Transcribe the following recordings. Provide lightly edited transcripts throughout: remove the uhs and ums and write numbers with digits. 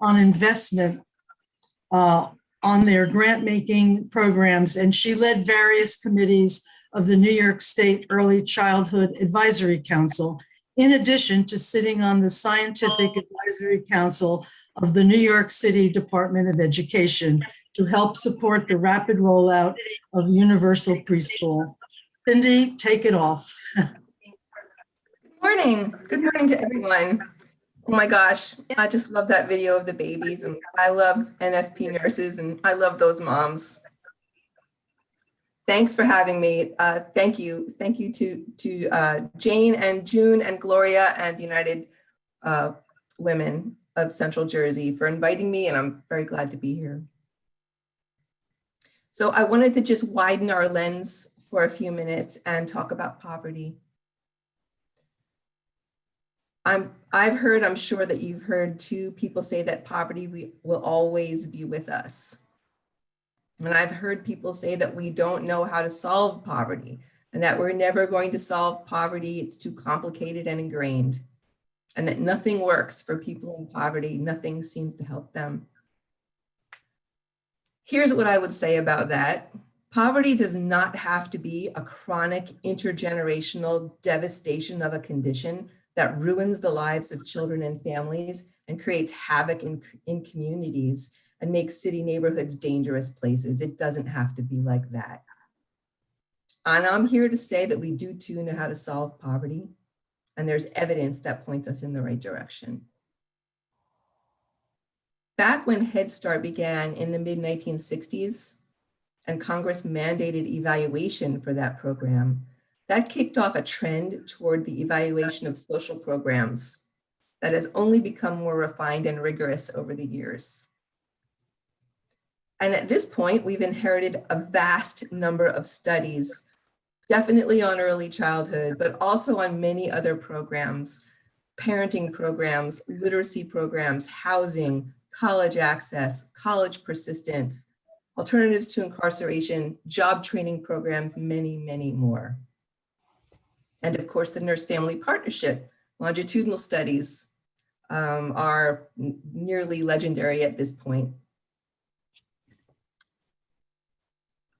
on investment on their grant-making programs, and she led various committees of the New York State Early Childhood Advisory Council, in addition to sitting on the Scientific Advisory Council of the New York City Department of Education to help support the rapid rollout of universal preschool. Cindy, take it off. Good morning. Good morning to everyone. Oh my gosh, I just love that video of the babies, and I love NFP nurses, and I love those moms. Thanks for having me. Thank you. Thank you to Jane and June and Gloria and United Women of Central Jersey for inviting me, and I'm very glad to be here. So I wanted to just widen our lens for a few minutes and talk about poverty. I'm sure that you've heard two people say that poverty will always be with us. And I've heard people say that we don't know how to solve poverty and that we're never going to solve poverty. It's too complicated and ingrained, and that nothing works for people in poverty. Nothing seems to help them. Here's what I would say about that. Poverty does not have to be a chronic intergenerational devastation of a condition that ruins the lives of children and families and creates havoc in communities and makes city neighborhoods dangerous places. It doesn't have to be like that. And I'm here to say that we do too know how to solve poverty, and there's evidence that points us in the right direction. Back when Head Start began in the mid-1960s and Congress mandated evaluation for that program, that kicked off a trend toward the evaluation of social programs that has only become more refined and rigorous over the years. And at this point, we've inherited a vast number of studies, definitely on early childhood, but also on many other programs, parenting programs, literacy programs, housing, college access, college persistence, alternatives to incarceration, job training programs, many, many more. And of course, the nurse-family partnership, longitudinal studies are nearly legendary at this point.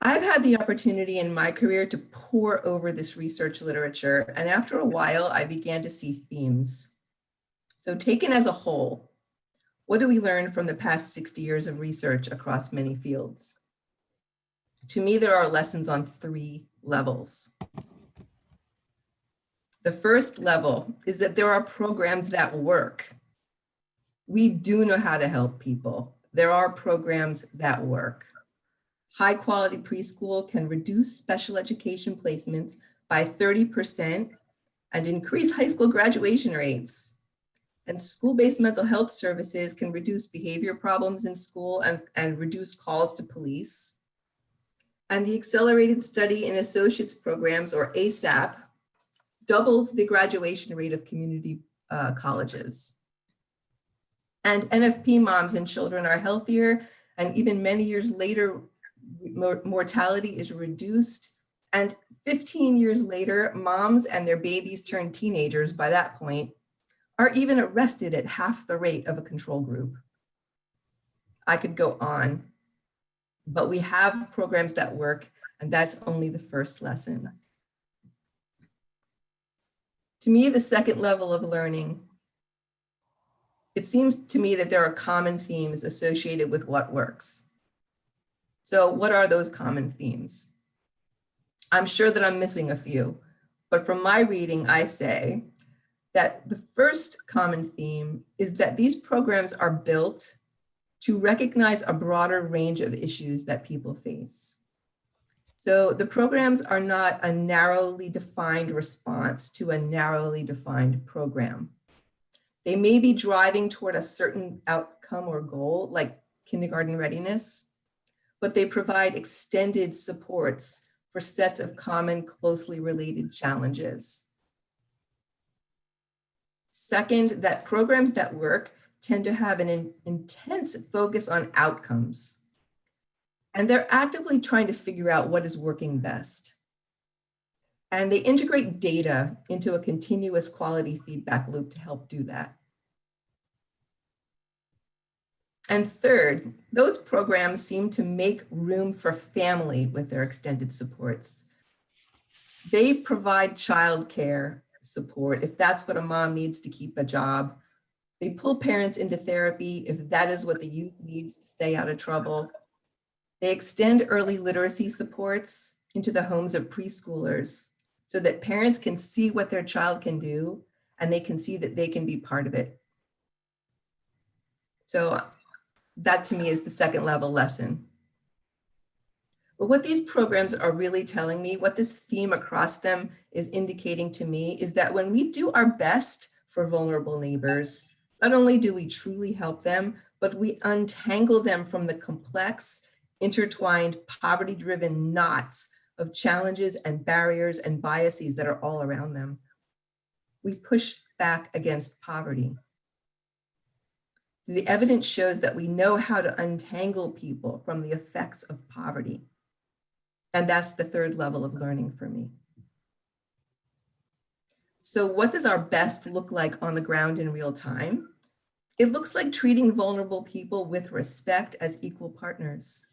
I've had the opportunity in my career to pore over this research literature, and after a while, I began to see themes. So taken as a whole, what do we learn from the past 60 years of research across many fields? To me, there are lessons on 3 levels. The first level is that there are programs that work. We do know how to help people. There are programs that work. High quality preschool can reduce special education placements by 30% and increase high school graduation rates. And school-based mental health services can reduce behavior problems in school and reduce calls to police. And the Accelerated Study in Associates Programs, or ASAP, doubles the graduation rate of community colleges. And NFP moms and children are healthier, and even many years later, mortality is reduced. And 15 years later, moms and their babies turn teenagers by that point are even arrested at half the rate of a control group. I could go on, but we have programs that work, and that's only the first lesson. To me, the second level of learning, it seems to me that there are common themes associated with what works. So what are those common themes? I'm sure that I'm missing a few, but from my reading, I say that the first common theme is that these programs are built to recognize a broader range of issues that people face. So the programs are not a narrowly defined response to a narrowly defined program. They may be driving toward a certain outcome or goal, like kindergarten readiness, but they provide extended supports for sets of common, closely related challenges. Second, that programs that work tend to have an intense focus on outcomes. And they're actively trying to figure out what is working best. And they integrate data into a continuous quality feedback loop to help do that. And third, those programs seem to make room for family with their extended supports. They provide childcare support if that's what a mom needs to keep a job. They pull parents into therapy if that is what the youth needs to stay out of trouble. They extend early literacy supports into the homes of preschoolers so that parents can see what their child can do and they can see that they can be part of it. So that to me is the second level lesson. But what these programs are really telling me, what this theme across them is indicating to me, is that when we do our best for vulnerable neighbors, not only do we truly help them, but we untangle them from the complex, intertwined, poverty-driven knots of challenges and barriers and biases that are all around them. We push back against poverty. The evidence shows that we know how to untangle people from the effects of poverty. And that's the third level of learning for me. So what does our best look like on the ground in real time? It looks like treating vulnerable people with respect as equal partners,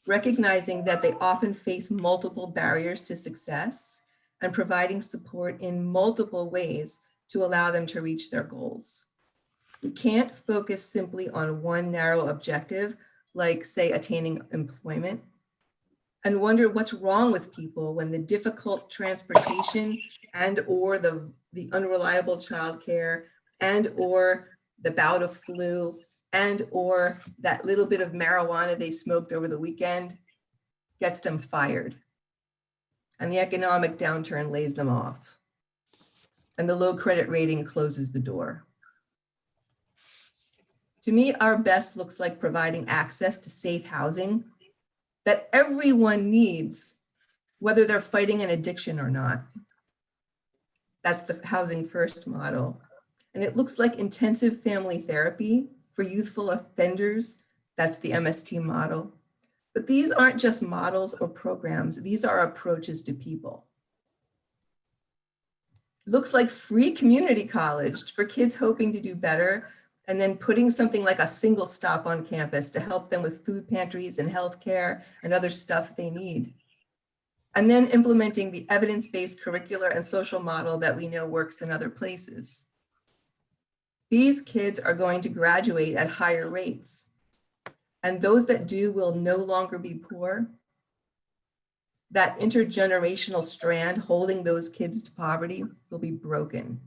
recognizing that they often face multiple barriers to success and providing support in multiple ways to allow them to reach their goals. We can't focus simply on one narrow objective, like say attaining employment, and wonder what's wrong with people when the difficult transportation and or the unreliable childcare and or the bout of flu and or that little bit of marijuana they smoked over the weekend gets them fired. And the economic downturn lays them off. And the low credit rating closes the door. To me, our best looks like providing access to safe housing that everyone needs, whether they're fighting an addiction or not. That's the housing first model. And it looks like intensive family therapy for youthful offenders. That's the MST model. But these aren't just models or programs. These are approaches to people. It looks like free community college for kids hoping to do better, and then putting something like a single stop on campus to help them with food pantries and healthcare and other stuff they need. And then implementing the evidence-based curricular and social model that we know works in other places. These kids are going to graduate at higher rates. And those that do will no longer be poor. That intergenerational strand holding those kids to poverty will be broken.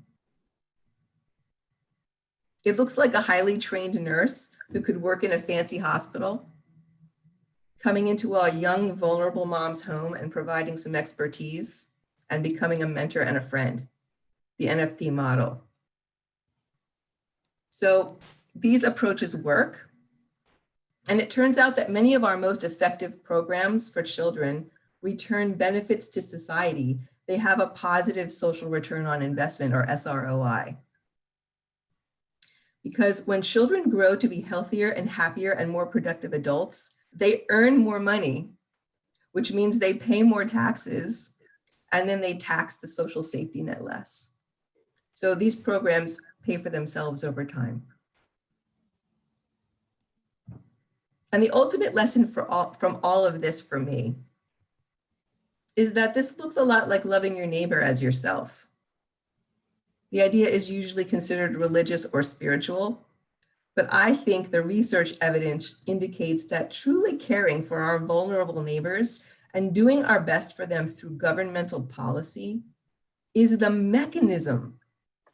It looks like a highly trained nurse who could work in a fancy hospital, coming into a young, vulnerable mom's home and providing some expertise and becoming a mentor and a friend, the NFP model. So these approaches work. And it turns out that many of our most effective programs for children return benefits to society. They have a positive social return on investment, or SROI. Because when children grow to be healthier and happier and more productive adults, they earn more money, which means they pay more taxes, and then they tax the social safety net less. So these programs pay for themselves over time. And the ultimate lesson from all of this for me is that this looks a lot like loving your neighbor as yourself. The idea is usually considered religious or spiritual, but I think the research evidence indicates that truly caring for our vulnerable neighbors and doing our best for them through governmental policy is the mechanism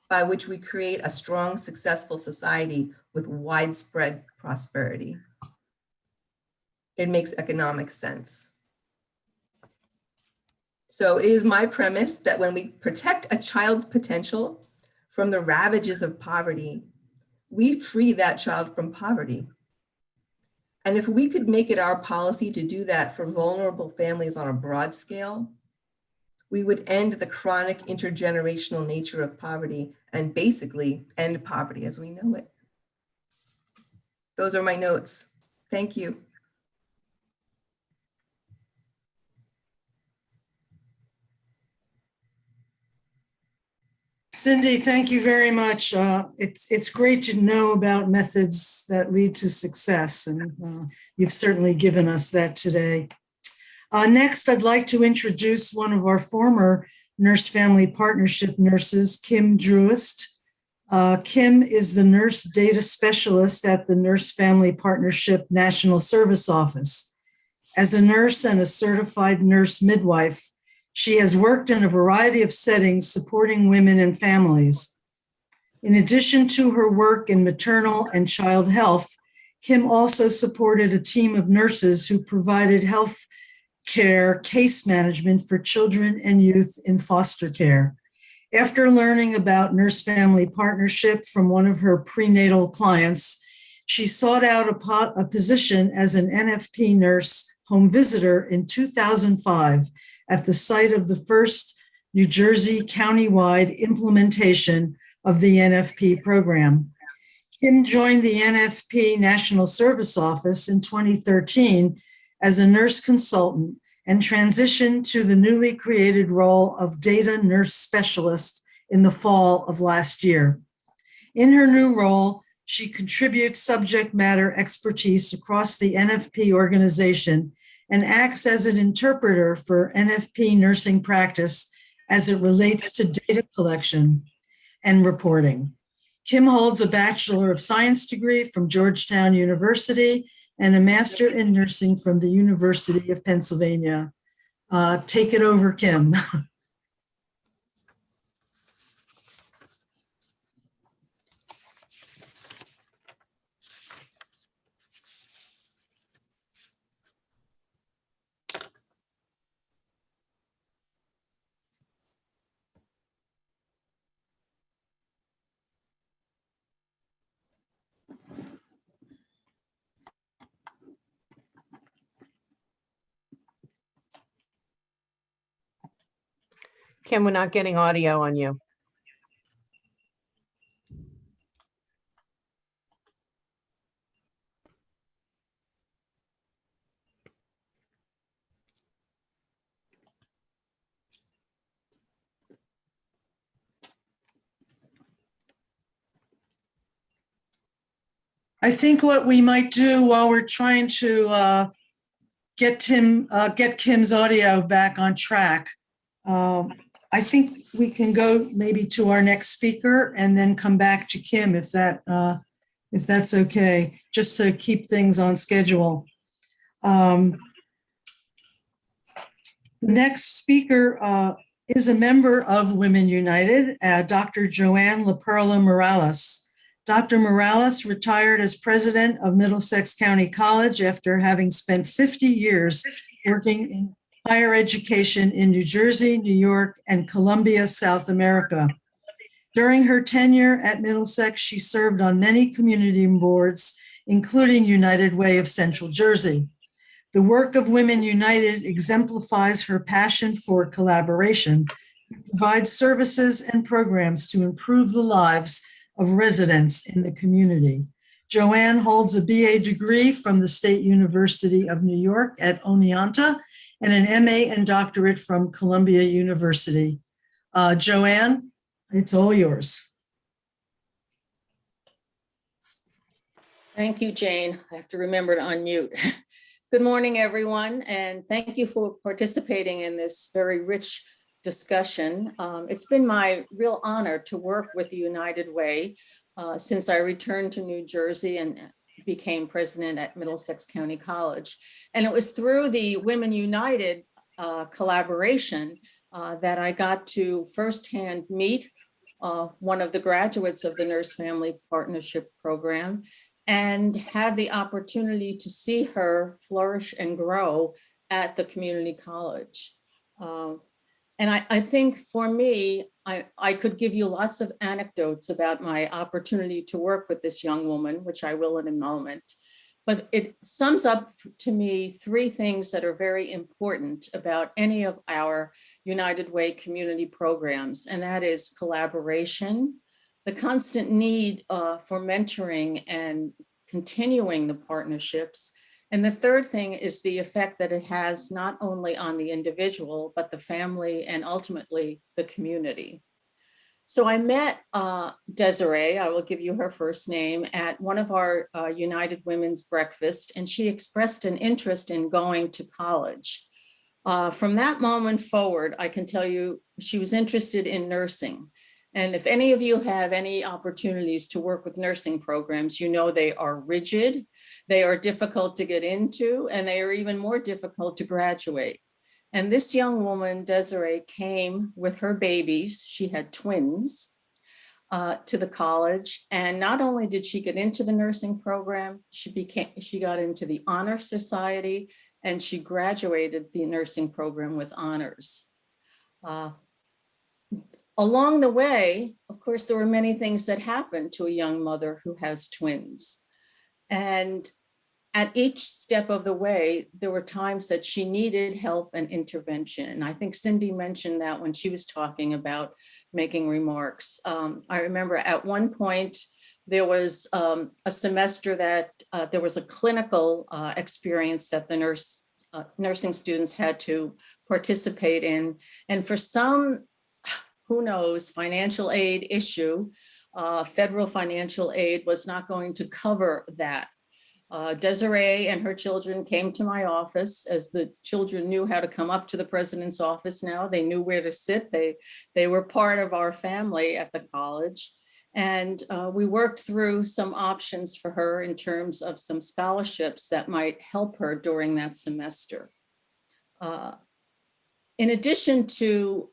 by which we create a strong, successful society with widespread prosperity. It makes economic sense. So it is my premise that when we protect a child's potential from the ravages of poverty, we free that child from poverty. And if we could make it our policy to do that for vulnerable families on a broad scale, we would end the chronic intergenerational nature of poverty and basically end poverty as we know it. Those are my notes. Thank you. Cindy, thank you very much. It's great to know about methods that lead to success, and you've certainly given us that today. Next, I'd like to introduce one of our former Nurse Family Partnership nurses, Kim Druist. Kim is the nurse data specialist at the Nurse Family Partnership National Service Office. As a nurse and a certified nurse midwife, she has worked in a variety of settings supporting women and families. In addition to her work in maternal and child health, Kim also supported a team of nurses who provided health care case management for children and youth in foster care. After learning about Nurse Family Partnership from one of her prenatal clients, she sought out a position as an NFP nurse home visitor in 2005 at the site of the first New Jersey countywide implementation of the NFP program. Kim joined the NFP National Service Office in 2013 as a nurse consultant and transitioned to the newly created role of data nurse specialist in the fall of last year. In her new role, she contributes subject matter expertise across the NFP organization and acts as an interpreter for NFP nursing practice as it relates to data collection and reporting. Kim holds a Bachelor of Science degree from Georgetown University and a Master in Nursing from the University of Pennsylvania. Take it over, Kim. Kim, we're not getting audio on you. I think what we might do while we're trying to get Kim's audio back on track, I think we can go maybe to our next speaker and then come back to Kim if that's okay, just to keep things on schedule. The next speaker is a member of Women United, Dr. Joanne LaPerla Morales. Dr. Morales retired as president of Middlesex County College after having spent 50 years working in higher education in New Jersey, New York, and Colombia, South America. During her tenure at Middlesex, she served on many community boards, including United Way of Central Jersey. The work of Women United exemplifies her passion for collaboration, provides services and programs to improve the lives of residents in the community. Joanne holds a BA degree from the State University of New York at Oneonta and an MA and doctorate from Columbia University. Joanne, it's all yours. Thank you, Jane. I have to remember to unmute. Good morning, everyone, and thank you for participating in this very rich discussion. It's been my real honor to work with the United Way since I returned to New Jersey and became president at Middlesex County College. And it was through the Women United collaboration that I got to firsthand meet one of the graduates of the Nurse Family Partnership Program and have the opportunity to see her flourish and grow at the community college. And I think for me, I could give you lots of anecdotes about my opportunity to work with this young woman, which I will in a moment. But it sums up to me three things that are very important about any of our United Way community programs, and that is collaboration, the constant need for mentoring and continuing the partnerships. And the third thing is the effect that it has not only on the individual, but the family and ultimately the community. So I met Desiree, I will give you her first name, at one of our United Women's breakfast, and she expressed an interest in going to college. From that moment forward, I can tell you she was interested in nursing. And if any of you have any opportunities to work with nursing programs, you know they are rigid, they are difficult to get into, and they are even more difficult to graduate. And this young woman, Desiree, came with her babies, she had twins, to the college. And not only did she get into the nursing program, she got into the Honor Society, and she graduated the nursing program with honors. Along the way, of course, there were many things that happened to a young mother who has twins. And at each step of the way, there were times that she needed help and intervention. And I think Cindy mentioned that when she was talking about making remarks. I remember at one point, there was a semester that there was a clinical experience that the nursing students had to participate in. And for some, who knows, financial aid issue, federal financial aid was not going to cover that. Desiree and her children came to my office, as the children knew how to come up to the president's office now. They knew where to sit. They were part of our family at the college. And we worked through some options for her in terms of some scholarships that might help her during that semester. In addition to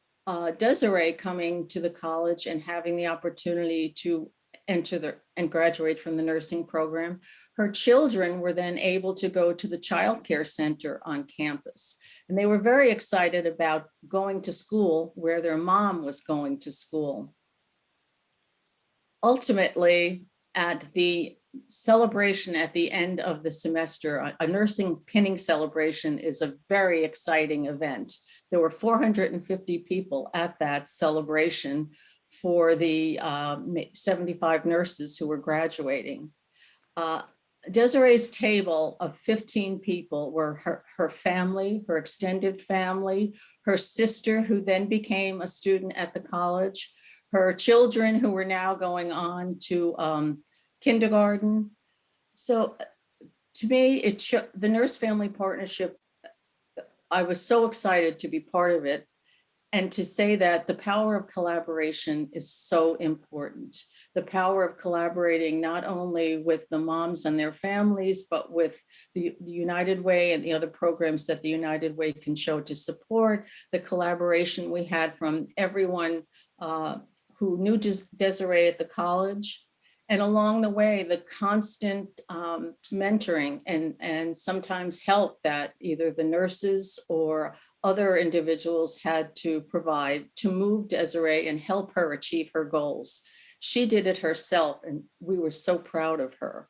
Desiree coming to the college and having the opportunity to enter and graduate from the nursing program, her children were then able to go to the child care center on campus. And they were very excited about going to school where their mom was going to school. Ultimately, at the celebration at the end of the semester, a nursing pinning celebration is a very exciting event. There were 450 people at that celebration for the 75 nurses who were graduating. Desiree's table of 15 people were her family, her extended family, her sister, who then became a student at the college, her children who were now going on to kindergarten. So to me, the Nurse Family Partnership, I was so excited to be part of it, and to say that the power of collaboration is so important. The power of collaborating not only with the moms and their families, but with the United Way and the other programs that the United Way can show to support. The collaboration we had from everyone who knew Desiree at the college. And along the way, the constant mentoring and sometimes help that either the nurses or other individuals had to provide to move Desiree and help her achieve her goals. She did it herself, and we were so proud of her.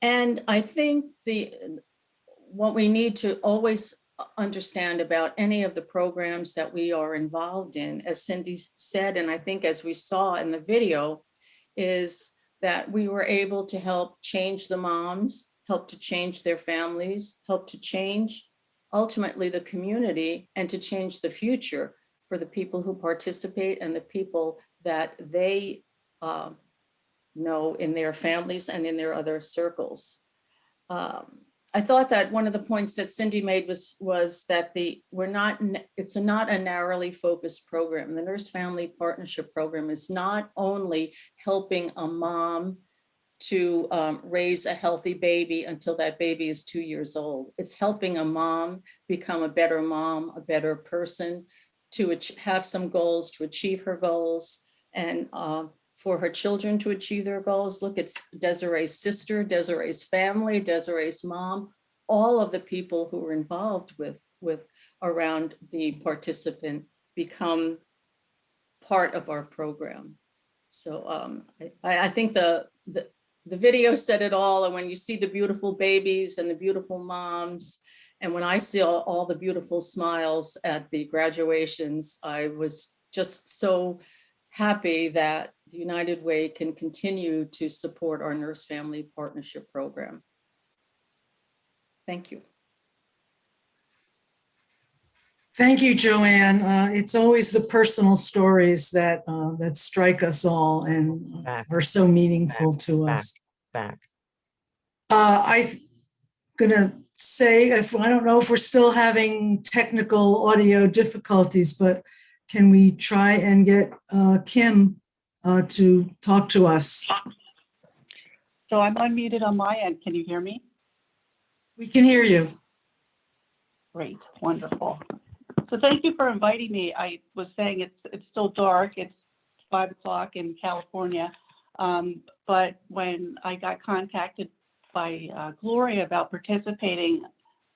And I think what we need to always understand about any of the programs that we are involved in, as Cindy said, and I think as we saw in the video, is that we were able to help change the moms, help to change their families, help to change ultimately the community, and to change the future for the people who participate and the people that they know in their families and in their other circles. I thought that one of the points that Cindy made was that it's not a narrowly focused program. The Nurse Family Partnership Program is not only helping a mom to raise a healthy baby until that baby is 2 years old. It's helping a mom become a better person, to have some goals, to achieve her goals, and for her children to achieve their goals. Look, it's Desiree's sister, Desiree's family, Desiree's mom, all of the people who were involved with around the participant become part of our program. So I think the video said it all. And when you see the beautiful babies and the beautiful moms, and when I see all the beautiful smiles at the graduations, I was just so happy that the United Way can continue to support our Nurse Family Partnership Program. Thank you. Thank you, Joanne. It's always the personal stories that strike us all and Fact. are so meaningful to Fact. us. Back. I'm gonna say, if I don't know if we're still having technical audio difficulties, but can we try and get Kim to talk to us? So I'm unmuted on my end. Can you hear me? We can hear you. Great, wonderful. So thank you for inviting me. I was saying it's still dark. It's 5 o'clock in California. But when I got contacted by Gloria about participating,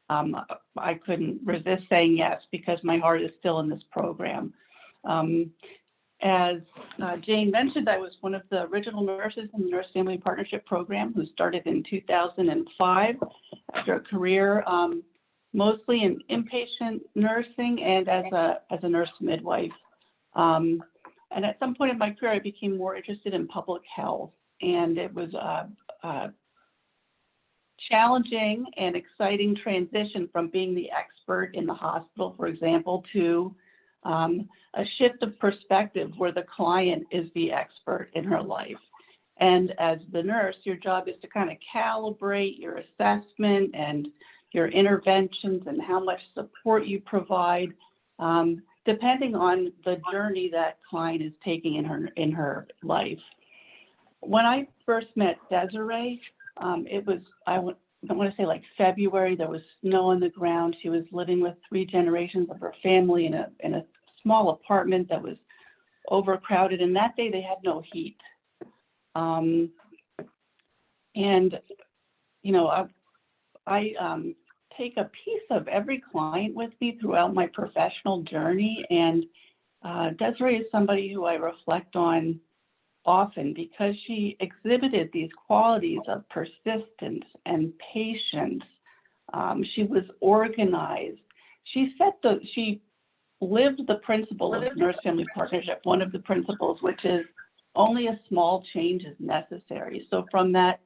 I couldn't resist saying yes because my heart is still in this program. As Jane mentioned, I was one of the original nurses in the Nurse Family Partnership Program who started in 2005 after a career mostly in inpatient nursing and as a nurse midwife. And at some point in my career, I became more interested in public health, and it was a challenging and exciting transition from being the expert in the hospital, for example, to a shift of perspective where the client is the expert in her life. And as the nurse, your job is to kind of calibrate your assessment and your interventions and how much support you provide, depending on the journey that client is taking in her life. When I first met Desiree, it was, I want to say like February, there was snow on the ground. She was living with 3 generations of her family in a small apartment that was overcrowded. And that day they had no heat. And, you know, I take a piece of every client with me throughout my professional journey. And Desiree is somebody who I reflect on often because she exhibited these qualities of persistence and patience. She was organized. She lived the principle of Nurse Family Partnership, one of the principles, which is only a small change is necessary. So from that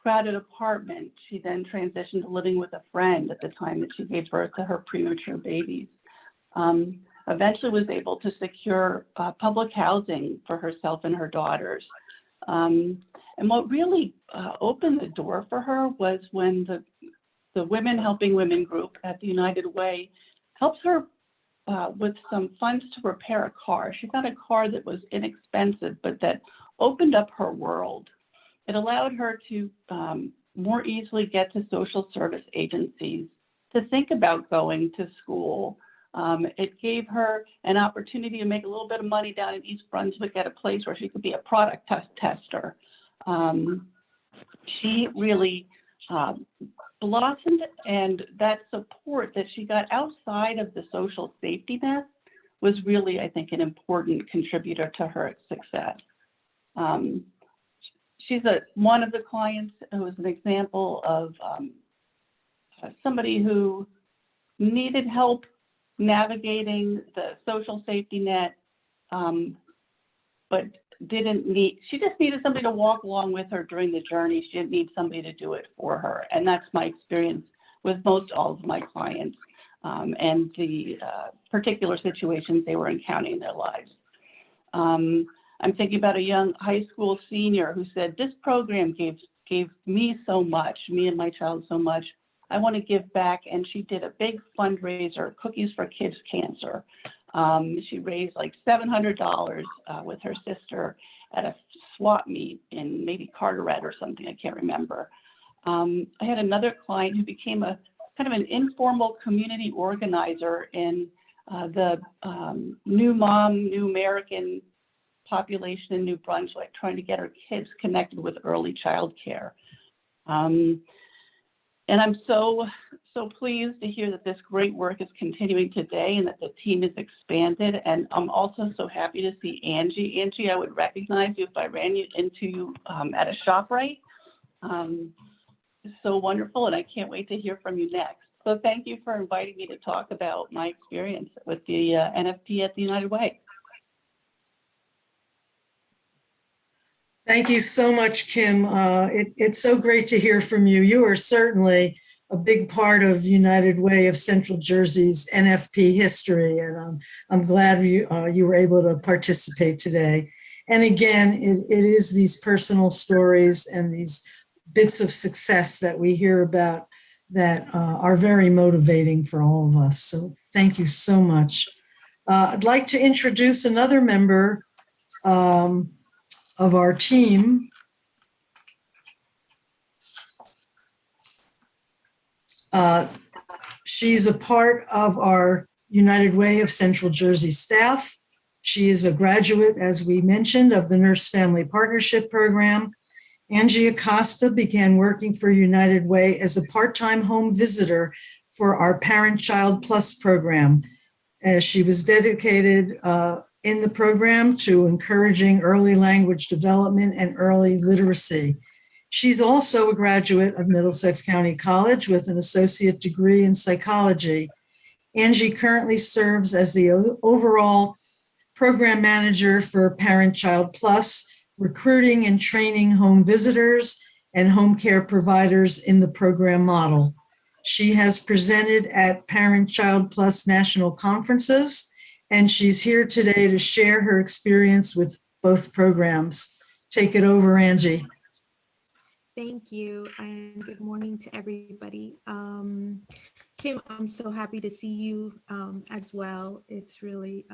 crowded apartment, she then transitioned to living with a friend at the time that she gave birth to her premature babies. Eventually was able to secure public housing for herself and her daughters. And what really opened the door for her was when the Women Helping Women group at the United Way helped her with some funds to repair a car. She got a car that was inexpensive, but that opened up her world. It allowed her to more easily get to social service agencies, to think about going to school. It gave her an opportunity to make a little bit of money down in East Brunswick at a place where she could be a product tester. She really blossomed, and that support that she got outside of the social safety net was really, I think, an important contributor to her success. She's one of the clients who is an example of somebody who needed help navigating the social safety net, but she just needed somebody to walk along with her during the journey. She didn't need somebody to do it for her. And that's my experience with most all of my clients and the particular situations they were encountering in their lives. I'm thinking about a young high school senior who said, this program gave me so much, me and my child so much. I want to give back. And she did a big fundraiser, Cookies for Kids Cancer. She raised like $700 with her sister at a swap meet in maybe Carteret or something, I can't remember. I had another client who became a kind of an informal community organizer in the New American population in New Brunswick, trying to get her kids connected with early child care. And I'm so pleased to hear that this great work is continuing today and that the team is expanded. And I'm also so happy to see Angie. Angie, I would recognize you if I ran you into you at a ShopRite. It's so wonderful, and I can't wait to hear from you next. So thank you for inviting me to talk about my experience with the NFP at the United Way. Thank you so much, Kim. It's so great to hear from you. You are certainly a big part of United Way of Central Jersey's NFP history, and I'm glad you were able to participate today. And again, it is these personal stories and these bits of success that we hear about that are very motivating for all of us. So thank you so much. I'd like to introduce another member of our team. She's a part of our United Way of Central Jersey staff. She is a graduate, as we mentioned, of the Nurse Family Partnership Program. Angie Acosta began working for United Way as a part-time home visitor for our Parent Child Plus program, as she was dedicated in the program to encouraging early language development and early literacy. She's also a graduate of Middlesex County College with an associate degree in psychology. Angie currently serves as the overall program manager for Parent Child Plus, recruiting and training home visitors and home care providers in the program model. She has presented at Parent Child Plus national conferences, and she's here today to share her experience with both programs. Take it over, Angie. Thank you, and good morning to everybody. Kim, I'm so happy to see you as well. It's really,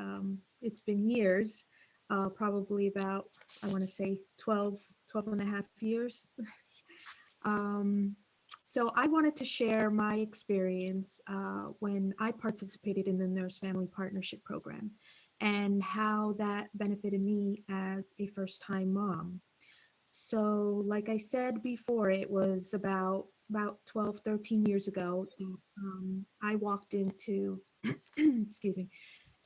it's been years, probably about, I want to say 12 and a half years. So I wanted to share my experience when I participated in the Nurse Family Partnership Program and how that benefited me as a first-time mom. So like I said before, it was about 12, 13 years ago. I walked into, excuse me,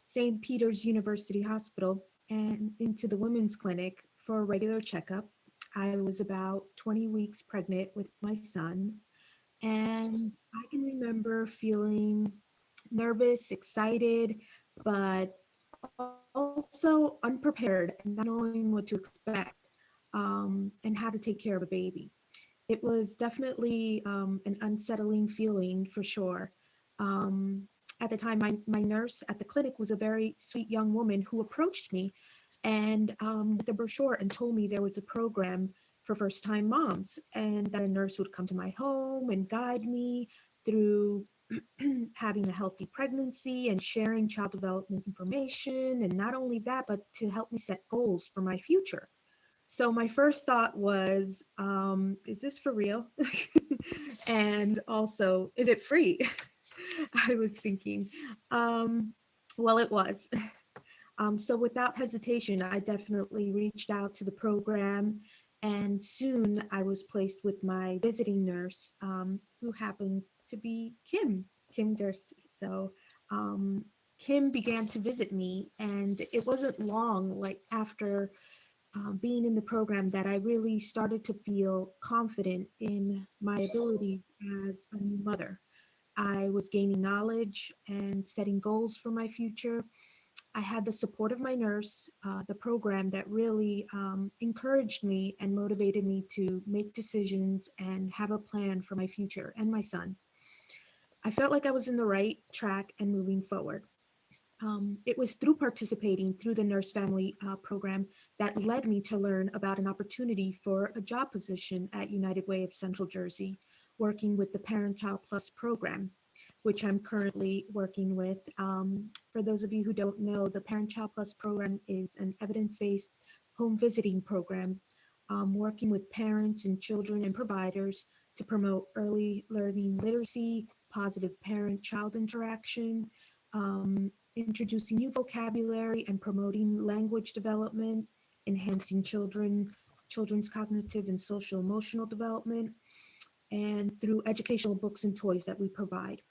St. Peter's University Hospital and into the women's clinic for a regular checkup. I was about 20 weeks pregnant with my son. And I can remember feeling nervous, excited, but also unprepared and not knowing what to expect and how to take care of a baby. It was definitely an unsettling feeling for sure. At the time, my nurse at the clinic was a very sweet young woman who approached me and with a brochure and told me there was a program for first-time moms and that a nurse would come to my home and guide me through having a healthy pregnancy and sharing child development information. And not only that, but to help me set goals for my future. So my first thought was, is this for real? And also, is it free? I was thinking, well, it was. So without hesitation, I definitely reached out to the program, and soon I was placed with my visiting nurse, who happens to be Kim Dursey. So Kim began to visit me, and it wasn't long, like after being in the program, that I really started to feel confident in my ability as a new mother. I was gaining knowledge and setting goals for my future. I had the support of my nurse, the program that really encouraged me and motivated me to make decisions and have a plan for my future and my son. I felt like I was in the right track and moving forward. It was through participating through the Nurse Family program that led me to learn about an opportunity for a job position at United Way of Central Jersey, working with the Parent Child Plus program, which I'm currently working with. For those of you who don't know, the Parent Child Plus program is an evidence-based home visiting program, working with parents and children and providers to promote early learning literacy, positive parent-child interaction, introducing new vocabulary and promoting language development, enhancing children's cognitive and social emotional development, and through educational books and toys that we provide.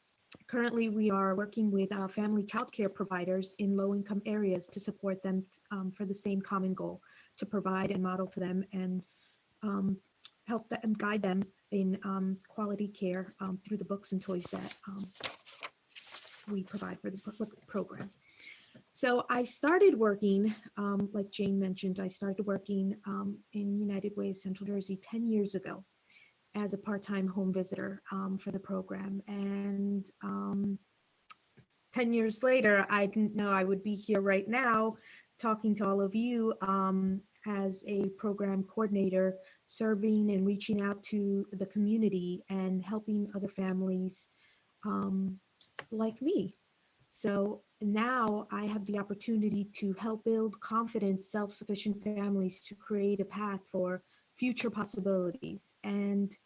Currently, we are working with family childcare providers in low-income areas to support them for the same common goal, to provide and model to them and help them guide them in quality care through the books and toys that we provide for the program. So I started working, like Jane mentioned, I started working in United Way of Central Jersey 10 years ago. as a part-time home visitor for the program. And 10 years later, I didn't know I would be here right now talking to all of you as a program coordinator, serving and reaching out to the community and helping other families like me. So now I have the opportunity to help build confident, self-sufficient families to create a path for future possibilities. And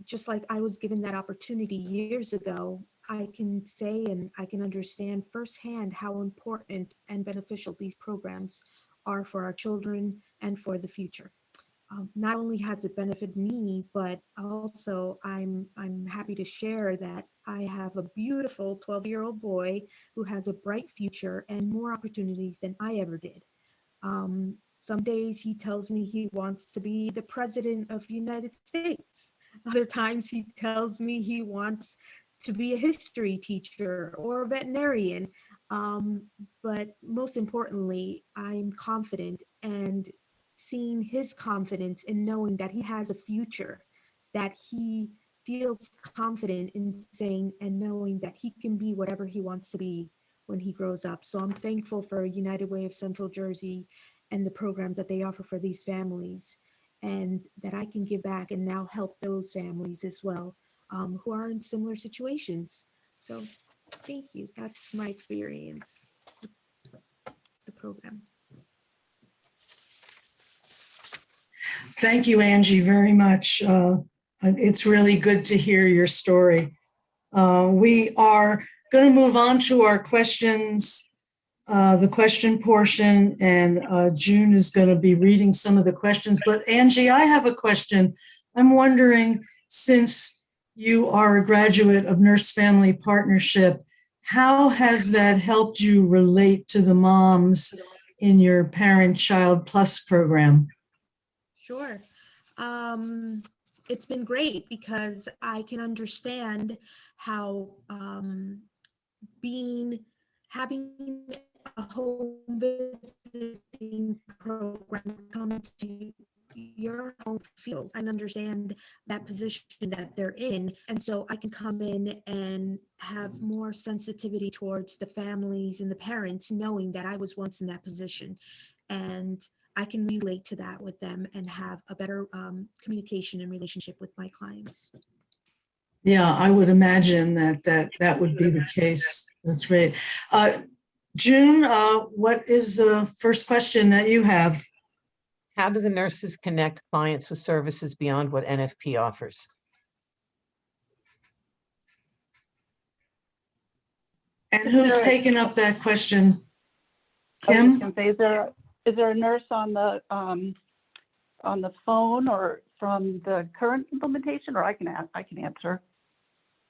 just like I was given that opportunity years ago, I can say and I can understand firsthand how important and beneficial these programs are for our children and for the future. Not only has it benefited me, but also I'm happy to share that I have a beautiful 12-year-old boy who has a bright future and more opportunities than I ever did. Some days he tells me he wants to be the president of the United States. Other times he tells me he wants to be a history teacher or a veterinarian. But most importantly, I'm confident and seeing his confidence in knowing that he has a future, that he feels confident in saying and knowing that he can be whatever he wants to be when he grows up. So I'm thankful for United Way of Central Jersey and the programs that they offer for these families, and that I can give back and now help those families as well who are in similar situations. So thank you. That's my experience with the program. Thank you, Angie, very much. It's really good to hear your story. We are going to move on to our questions, the question portion, and June is going to be reading some of the questions. But Angie, I have a question. I'm wondering, since you are a graduate of Nurse Family Partnership, how has that helped you relate to the moms in your Parent Child Plus program? Sure. It's been great because I can understand how having a home visiting program come to your home feels. I understand that position that they're in. And so I can come in and have more sensitivity towards the families and the parents, knowing that I was once in that position. And I can relate to that with them and have a better communication and relationship with my clients. Yeah, I would imagine that would be the case. That's great. June, what is the first question that you have? How do the nurses connect clients with services beyond what NFP offers? And who's taken up that question? I was Kim? just gonna say, is there a nurse on the phone or from the current implementation, or I can answer?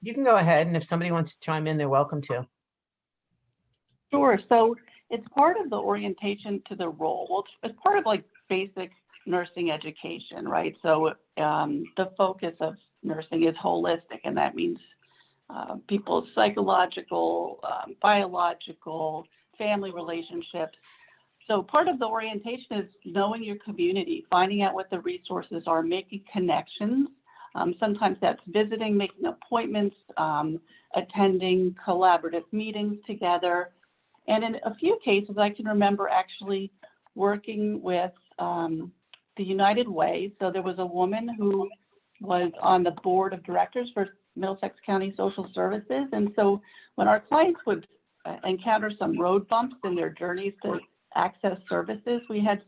You can go ahead, and if somebody wants to chime in, they're welcome to. Sure. So it's part of the orientation to the role. Well, it's part of like basic nursing education, right? So the focus of nursing is holistic, and that means people's psychological, biological, family relationships. So part of the orientation is knowing your community, finding out what the resources are, making connections. Sometimes that's visiting, making appointments, attending collaborative meetings together. And in a few cases, I can remember actually working with the United Way. So there was a woman who was on the board of directors for Middlesex County Social Services. And so when our clients would encounter some road bumps in their journeys to access services, we had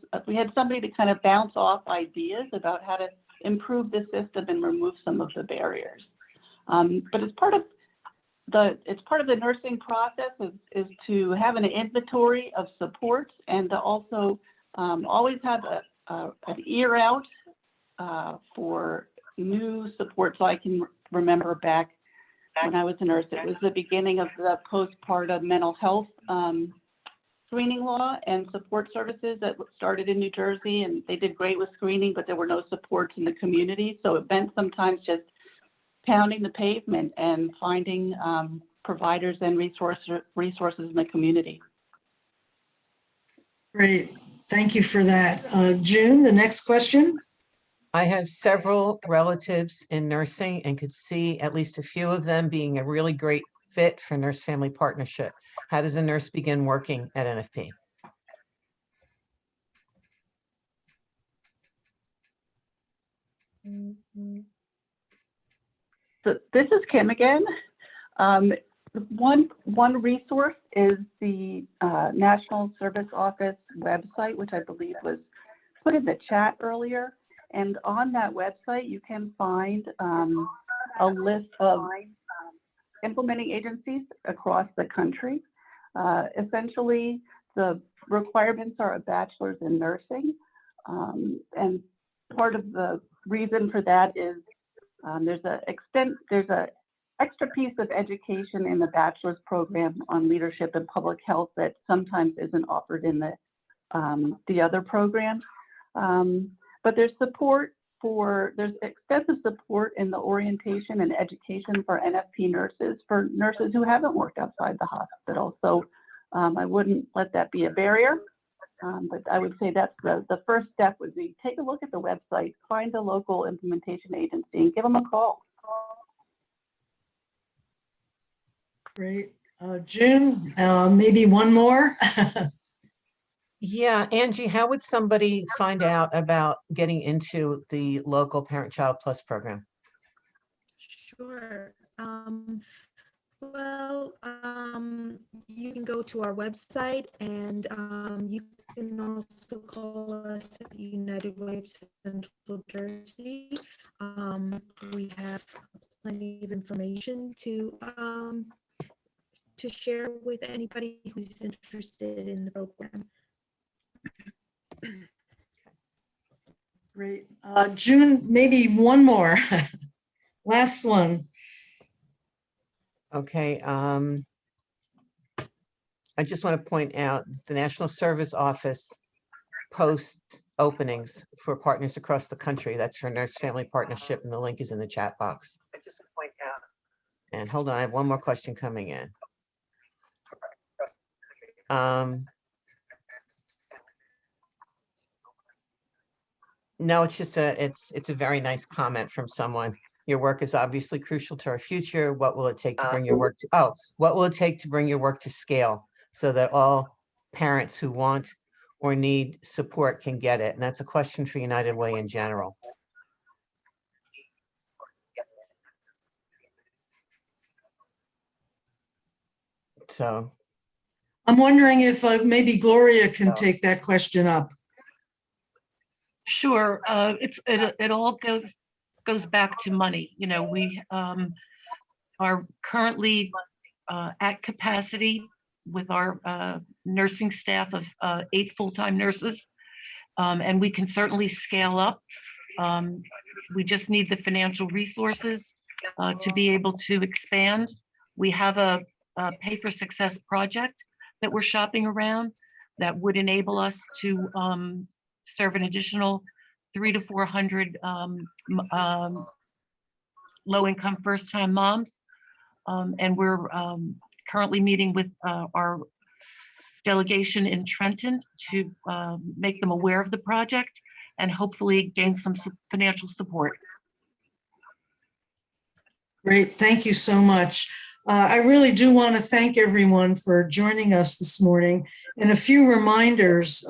somebody to kind of bounce off ideas about how to improve the system and remove some of the barriers. But as part of the nursing process is to have an inventory of supports and to also always have an ear out for new support. So I can remember back when I was a nurse, it was the beginning of the postpartum mental health screening law and support services that started in New Jersey, and they did great with screening, but there were no supports in the community. So it meant sometimes just pounding the pavement and finding providers and resources in the community. Great. Thank you for that. June, the next question. I have several relatives in nursing and could see at least a few of them being a really great fit for nurse-family partnership. How does a nurse begin working at NFP? So this is Kim again. One resource is the National Service Office website, which I believe was put in the chat earlier. And on that website, you can find a list of implementing agencies across the country. Essentially, the requirements are a bachelor's in nursing. And part of the reason for that is there's a extra piece of education in the bachelor's program on leadership and public health that sometimes isn't offered in the other programs. But there's extensive support in the orientation and education for NFP nurses, for nurses who haven't worked outside the hospital. So I wouldn't let that be a barrier. But I would say that's the first step would be take a look at the website, find a local implementation agency, and give them a call. Great. June, maybe one more? Yeah, Angie, how would somebody find out about getting into the local Parent-Child Plus program? Sure. You can go to our website, and you can also call us at United Way of Central Jersey. We have plenty of information to share with anybody who's interested in the program. Great. June, maybe one more. Last one. Okay. I just want to point out the National Service Office posts openings for partners across the country. That's for Nurse Family Partnership, and the link is in the chat box. And hold on, I have one more question coming in. No, it's just it's a very nice comment from someone. Your work is obviously crucial to our future. What will it take to bring your work to, what will it take to bring your work to scale so that all parents who want or need support can get it? And that's a question for United Way in general. So I'm wondering if maybe Gloria can take that question up. Sure. It all goes back to money. You know, we are currently at capacity with our nursing staff of 8 full-time nurses, and we can certainly scale up. We just need the financial resources to be able to expand. We have a Pay for Success project that we're shopping around that would enable us to serve an additional 300 to 400 low-income first-time moms. And we're currently meeting with our delegation in Trenton to make them aware of the project and hopefully gain some financial support. Great, thank you so much. I really do want to thank everyone for joining us this morning. And a few reminders.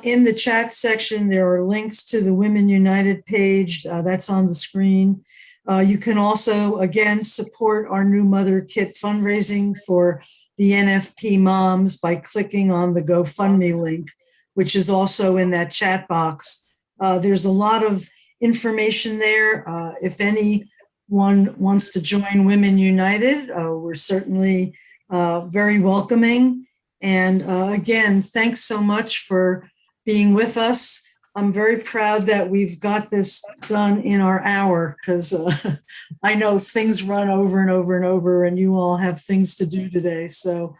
In the chat section, there are links to the Women United page. That's on the screen. You can also, again, support our New Mother Kit fundraising for the NFP moms by clicking on the GoFundMe link, which is also in that chat box. There's a lot of information there. If anyone wants to join Women United, we're certainly very welcoming. And again, thanks so much for being with us. I'm very proud that we've got this done in our hour, because I know things run over and over and over, and you all have things to do today. So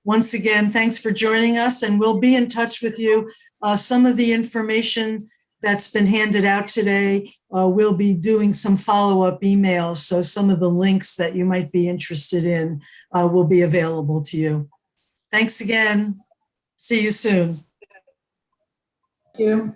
once again, thanks for joining us, and we'll be in touch with you. Some of the information that's been handed out today, we'll be doing some follow-up emails, so some of the links that you might be interested in will be available to you. Thanks again. See you soon. Thank you.